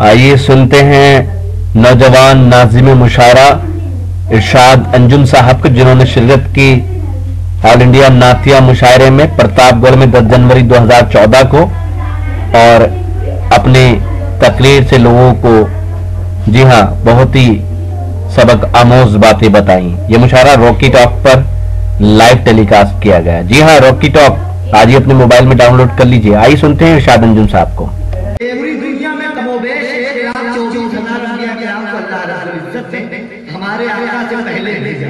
آئیے سنتے ہیں نوجوان ناظم مشاعرہ ارشاد انجم صاحب کو، جنہوں نے شرکت کی آل انڈیا نعتیہ مشاعرے میں پرتاپ گڑھ میں 10 جنوری 2014 کو، اور اپنی تقریر سے لوگوں کو جی ہاں بہت ہی سبق آموز باتیں بتائیں۔ یہ مشاعرہ راکی ٹاک پر لائیو ٹیلی کاسٹ کیا گیا۔ جی ہاں، راکی ٹاک آج ہی اپنے موبائل میں ڈاؤن لوڈ کر لیجئے۔ آئیے سنتے ہیں ارشاد انجم صاحب کو۔ پوری دنیا میں کم و بیش 1,24,000 انبیاء کرام کو اللہ رب العزت نے ہمارے آقا سے پہلے بھیجا،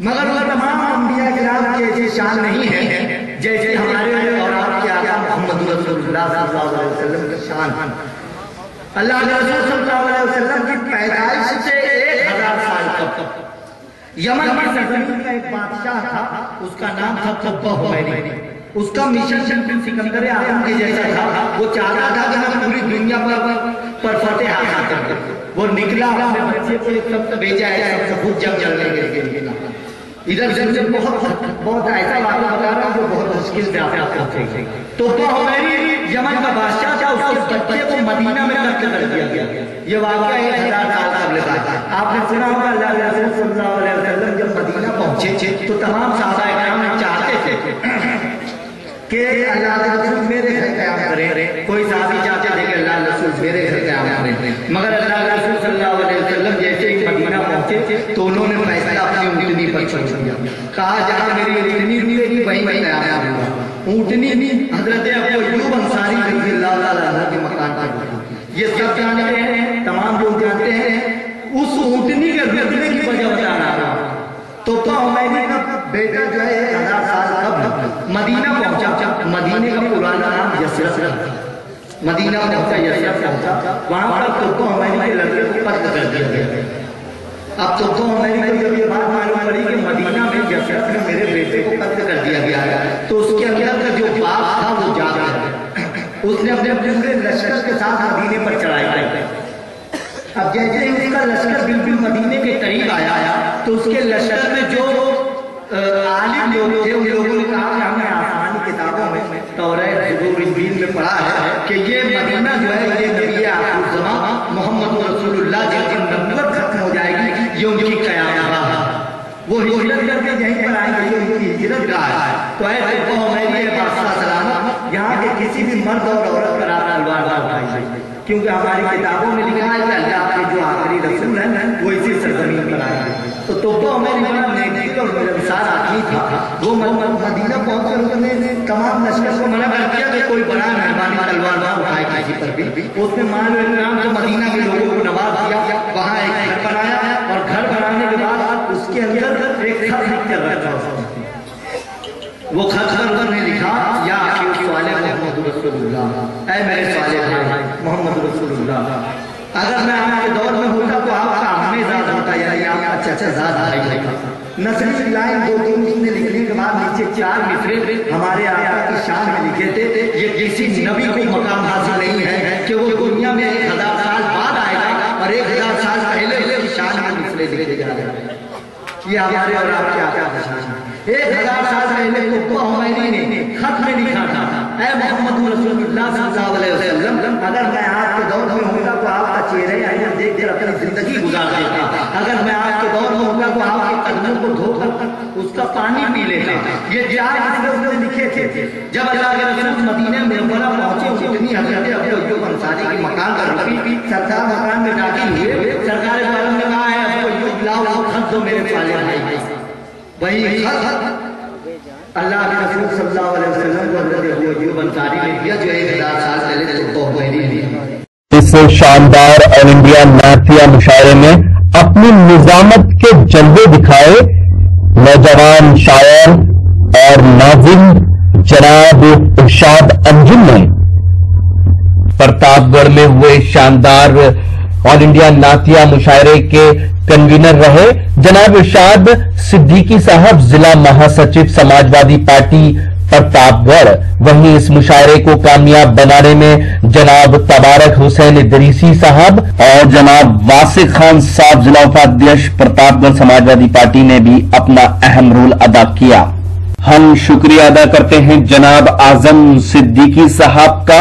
مگر وہ تمام انبیاء کرام کی ایسی شان نہیں ہے جیسے ہمارے اور آپ کے آقا محمد رسول اللہ صلی اللہ علیہ وسلم کی شان۔ اللہ کے رسول صلی اللہ علیہ وسلم کی پیدائش سے 1000 سال قبل یمن کی سرزمین کا ایک بادشاہ تھا، اس کا نام تھا قبہ حمیری۔ اس کا مشن سکندر اعظم کے جیسا تھا، وہ چاہتا تھا کہ ہم پوری دنیا پر فتح حاصل کریں۔ وہ نکلا اپنے بچے کو ایک سب بھیجا ہے، سب سے خود جنگ لڑنے کے لیے نکلا۔ ادھر سے بہت ایسا واقعہ بتا رہا ہوں جو بہت مشکل سے آپ پہنچے۔ قبہ حمیری یمن کا بادشاہ تھا، اس کے بچے کو مدینہ میں قتل کر دیا گیا۔ یہ واقعہ 1000 سال قبل کا ہے۔ آپ نے سنا ہوگا اللہ کے رسول صلی اللہ علیہ وسلم جب مدینہ پہنچے تو تمام صحابہ کرام چاہتے تھے کہ اللہ کے رسول میرے گھر قیام کریں۔ کوئی صحابی چاہتے تھے کہ اللہ کے رسول میرے گھر قیام کریں، مگر اللہ کے رسول صلی اللہ علیہ وسلم جیسے ہی مدینہ پہنچے تو انہوں نے فیصلہ اپنی اونٹنی پر چھوڑ دیا، کہا جہاں میری اونٹنی رکے گی وہیں میں قیام کروں گا۔ اونٹنی حضرت ابو ایوب انصاری رضی اللہ تعالیٰ عنہ کے مکان پر رکی۔ یہ سب جانتے ہیں، تمام لوگ جانتے ہیں۔ اس اونٹنی کے رکنے کی وجہ بتا رہا ہوں۔ قبہ حمیری کا بیٹا جو ہے 1000 سال قبل مدینہ پہنچا۔ مدینہ کا پرانا نام یثرب تھا۔ مدینہ پہنچا، یثرب پہنچا، وہاں پر قبہ حمیری کے لڑکے کو قتل کر دیا گیا۔ اب قبہ حمیری کو جب یہ بات معلوم پڑی کہ مدینہ میں یثرب میں میرے بیٹے کو قتل کر دیا گیا ہے، تو اس کے اندر کا جو باپ تھا وہ جاگ گیا۔ اس نے اپنے پورے لشکر کے ساتھ مدینے پر چڑھائی کی۔ اب جیسے ہی اس کا لشکر بالکل مدینے کے قریب آیا تو اس کے لشکر میں جو عالم لوگ تھے ان لوگوں نے کہا کہ ہم نے آسمانی کتابوں میں توریت، زبور، انجیل میں پڑھا ہے کہ یہ مدینہ جو ہے یہ نبی آخر الزمان محمد رسول اللہ جس دن نبوت ختم ہو جائے گی یہ ان کی قیام گاہ ہے، وہ ہجرت کر کے یہیں پر آئیں گے، یہ ان کی ہجرت گاہ ہے۔ تو اے قبہ حمیری بادشاہ سلامت، یہاں کے کسی بھی مرد اور عورت پر آپ تلوار نہ اٹھائیے، کیونکہ ہماری کتابوں میں لکھا ہے کہ اللہ کے جو آخری رسول ہیں وہ اسی سرزمین پر آئے ہیں۔ تو قبہ حمیری بڑا نیک اور ملنسار آدمی تھا۔ وہ مدینہ پہنچ کر انہوں نے تمام لشکر کو منع کر دیا کہ کوئی بڑا مہربانی تلوار نہ اٹھائے کسی پر بھی۔ اس نے مان و اکرام سے مدینہ کے لوگوں کو نواز دیا، وہاں ایک گھر بنایا، اور گھر بنانے کے بعد اس کے اندر ایک خط لکھ کر رکھا اس نے۔ وہ خط پر نے لکھا، یا اخی صالح محمد رسول اللہ، اے میرے صالح بھائی محمد رسول اللہ، اگر میں آپ کے دور میں ہوتا تو آپ کا ہمیں ذات ہوتا، یعنی آپ کا اچھا ذات بھائی ہوتا۔ نصری لائن 2-3 اس نے لکھنے کے بعد نیچے 4 مصرے ہمارے آقا کی شان میں لکھے تھے۔ یہ کسی نبی کو مقام حاصل نہیں ہے کہ وہ دنیا میں 1000 سال بعد آئے گا اور 1000 سال پہلے اس کی شان میں مصرے لکھے جا رہے ہیں۔ یہ ہمارے اور آپ کے آقا کی شان ہے۔ 1000 سال پہلے قبہ حمیری نے خط میں لکھا تھا، اے محمد رسول اللہ صلی اللہ علیہ وسلم، اگر میں آپ کے دور میں ہوتا تو آپ کا چہرے آئینہ دیکھ کر اپنی زندگی گزار دیتا، اگر میں آپ کے دور میں ہوتا تو آپ کے قدموں کو دھو کر اس کا پانی پی لیتا۔ یہ 4 مصرے اس نے لکھے تھے۔ جب اللہ کے رسول مدینہ منورہ پہنچے، اتنی حضرت ابو ایوب انصاری کے مکان پر رکی، سرکار مکان میں داخل ہوئے، سرکار عالم نے کہا ہے ابو ایوب لاؤ وہ خط دو میرے صالح بھائی۔ وہی خط اللہ کے رسول صلی اللہ علیہ وسلم کو حضرت ابو ایوب انصاری نے دیا جو 1000 سال پہلے قبہ حمیری نے دیا۔ اس شاندار آل انڈیا نعتیہ مشاعرے میں اپنی نظامت کے جلوے دکھائے نوجوان شاعر اور ناظم جناب ارشاد انجم نے۔ پرتاپ گڑھ میں ہوئے شاندار آل انڈیا نعتیہ مشاعرے کے کنوینر رہے جناب ارشاد صدیقی صاحب، ضلع مہاسچو سماجوادی پارٹی پرتاپ گڑھ۔ وہیں اس مشاعرے کو کامیاب بنانے میں جناب تبارک حسین ادریسی صاحب اور جناب واسق خان صاحب ضلع اپادھیش پرتاپ گڑھ سماجوادی پارٹی نے بھی اپنا اہم رول ادا کیا۔ ہم شکریہ ادا کرتے ہیں جناب اعظم صدیقی صاحب کا،